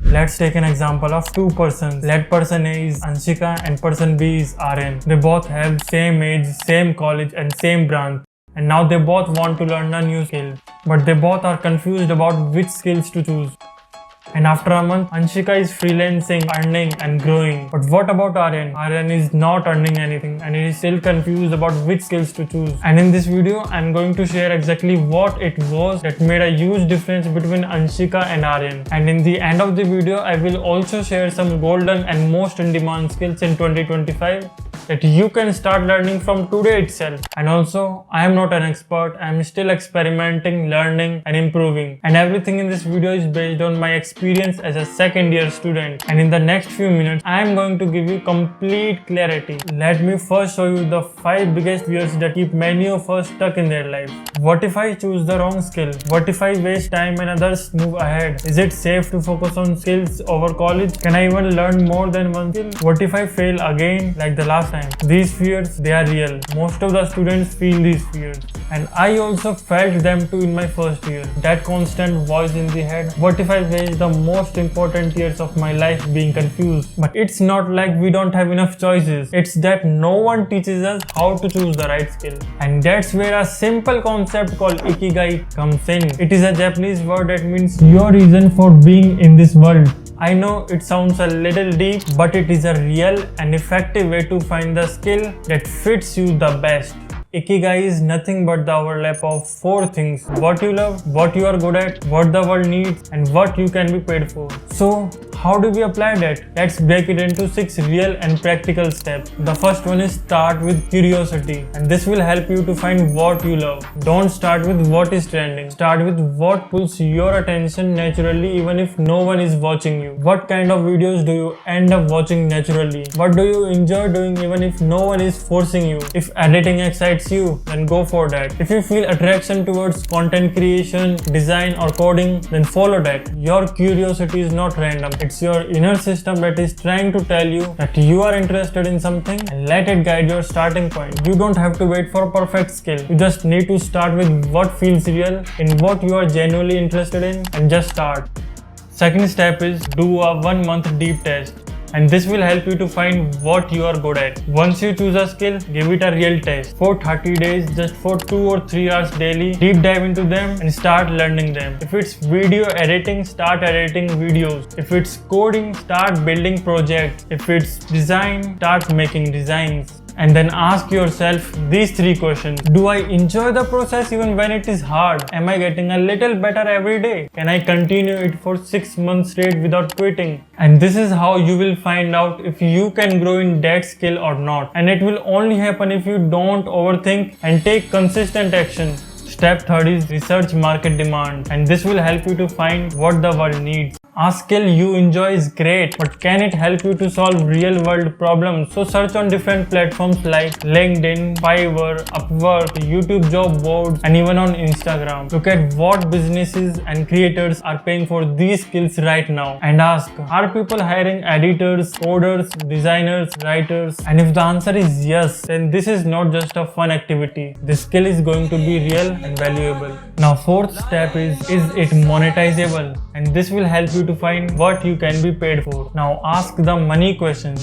Let's take an example of two persons. Let person A is Anshika and person B is Aryan. They both have same age, same college and same branch. And now they both want to learn a new skill. But they both are confused about which skills to choose. And after a month, Anshika is freelancing, earning and growing. But what about Aryan? Aryan is not earning anything and he is still confused about which skills to choose. And in this video, I am going to share exactly what it was that made a huge difference between Anshika and Aryan. And in the end of the video, I will also share some golden and most in-demand skills in 2025 that you can start learning from today itself. And also, I am not an expert, I am still experimenting, learning and improving. And everything in this video is based on my experience as a second year student. And in the next few minutes, I am going to give you complete clarity. Let me first show you the 5 biggest fears that keep many of us stuck in their life. What if I choose the wrong skill? What if I waste time and others move ahead? Is it safe to focus on skills over college? Can I even learn more than one skill? What if I fail again like the last time? These fears, they are real. Most of the students feel these fears. And I also felt them too in my first year. That constant voice in the head. What if I waste the most important years of my life being confused? But it's not like we don't have enough choices. It's that no one teaches us how to choose the right skill. And that's where a simple concept called Ikigai comes in. It is a Japanese word that means your reason for being in this world. I know it sounds a little deep, but it is a real and effective way to find the skill that fits you the best. Ikigai is nothing but the overlap of 4 things: what you love, what you are good at, what the world needs, and what you can be paid for. So, how do we apply that? Let's break it into 6 real and practical steps. The first one is start with curiosity, and this will help you to find what you love. Don't start with what is trending. Start with what pulls your attention naturally even if no one is watching you. What kind of videos do you end up watching naturally? What do you enjoy doing even if no one is forcing you? If editing excites you, then go for that. If you feel attraction towards content creation, design or coding, then follow that. Your curiosity is not random. It's your inner system that is trying to tell you that you are interested in something, and let it guide your starting point. You don't have to wait for a perfect skill. You just need to start with what feels real, in what you are genuinely interested in, and just start. Second step is do a 1-month deep test. And this will help you to find what you are good at. Once you choose a skill, give it a real test. For 30 days, just for 2 or 3 hours daily, deep dive into them and start learning them. If it's video editing, start editing videos. If it's coding, start building projects. If it's design, start making designs. And then ask yourself these 3 questions. Do I enjoy the process even when it is hard? Am I getting a little better every day? Can I continue it for 6 months straight without quitting? And this is how you will find out if you can grow in that skill or not. And it will only happen if you don't overthink and take consistent action. Step 3 is research market demand, and this will help you to find what the world needs. A skill you enjoy is great, but can it help you to solve real world problems? So search on different platforms like LinkedIn, Fiverr, Upwork, YouTube job boards, and even on Instagram. Look at what businesses and creators are paying for these skills right now and ask, are people hiring editors, coders, designers, writers? And if the answer is yes, then this is not just a fun activity. This skill is going to be real and valuable. Now 4th step is it monetizable? And this will help you to find what you can be paid for. Now ask the money question.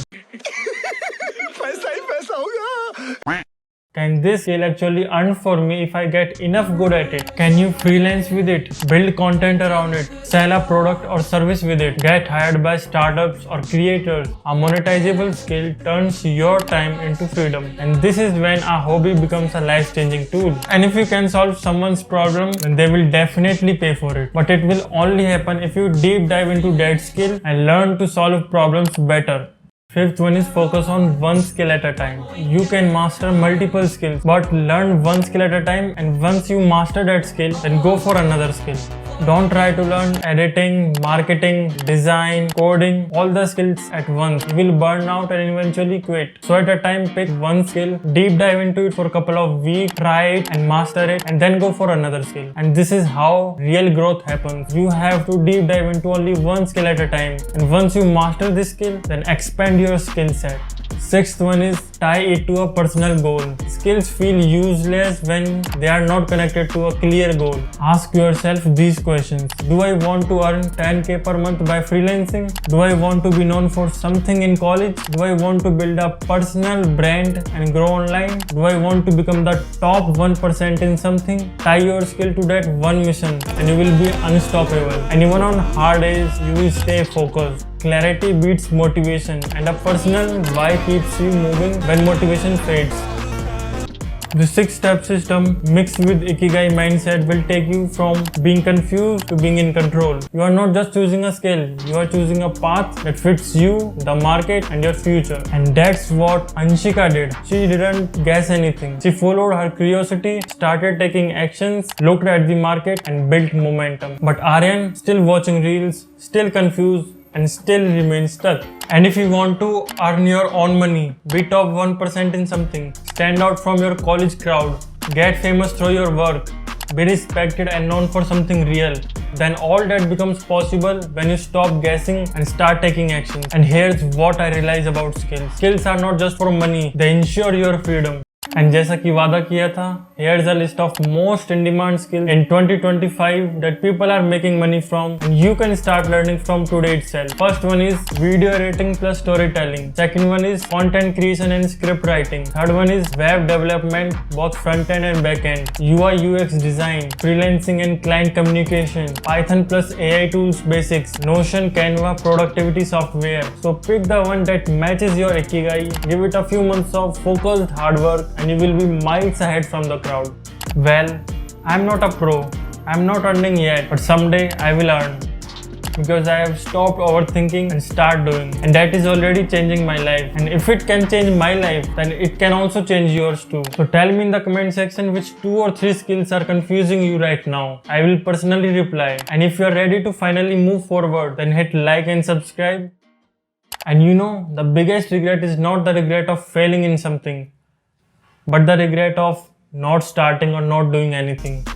Can this skill actually earn for me if I get enough good at it? Can you freelance with it? Build content around it? Sell a product or service with it? Get hired by startups or creators? A monetizable skill turns your time into freedom. And this is when a hobby becomes a life-changing tool. And if you can solve someone's problem, then they will definitely pay for it. But it will only happen if you deep dive into that skill and learn to solve problems better. 5th one is focus on one skill at a time. You can master multiple skills, but learn one skill at a time, and once you master that skill, then go for another skill. Don't try to learn editing, marketing, design, coding, all the skills at once. You will burn out and eventually quit. So at a time, pick one skill, deep dive into it for a couple of weeks, try it and master it, and then go for another skill. And this is how real growth happens. You have to deep dive into only one skill at a time. And once you master this skill, then expand your skill set. 6th one is tie it to a personal goal. Skills feel useless when they are not connected to a clear goal. Ask yourself these questions. Do I want to earn 10k per month by freelancing? Do I want to be known for something in college? Do I want to build a personal brand and grow online? Do I want to become the top 1% in something? Tie your skill to that one mission and you will be unstoppable. And even on hard days, you will stay focused. Clarity beats motivation, and a personal why keeps you moving when motivation fades. The 6-step system mixed with Ikigai mindset will take you from being confused to being in control. You are not just choosing a skill, you are choosing a path that fits you, the market and your future. And that's what Anshika did. She didn't guess anything. She followed her curiosity, started taking actions, looked at the market and built momentum. But Aryan, still watching reels, still confused, and still remain stuck. And if you want to earn your own money, be top 1% in something, stand out from your college crowd, get famous through your work, be respected and known for something real, then all that becomes possible when you stop guessing and start taking action. And here's what I realize about skills. Skills are not just for money, they ensure your freedom. And जैसा कि वादा किया था, here's a list of most in-demand skills in 2025 that people are making money from and you can start learning from today itself. First one is video editing plus storytelling. Second one is content creation and script writing. Third one is web development, both front-end and back-end. UI UX design, freelancing and client communication, Python plus AI tools basics, Notion, Canva, productivity software. So pick the one that matches your Ikigai, give it a few months of focused hard work and you will be miles ahead from the crowd. Well, I'm not a pro, I'm not earning yet, but someday I will earn. Because I have stopped overthinking and start doing. And that is already changing my life. And if it can change my life, then it can also change yours too. So tell me in the comment section which 2 or 3 skills are confusing you right now. I will personally reply. And if you are ready to finally move forward, then hit like and subscribe. And you know, the biggest regret is not the regret of failing in something, but the regret of not starting or not doing anything.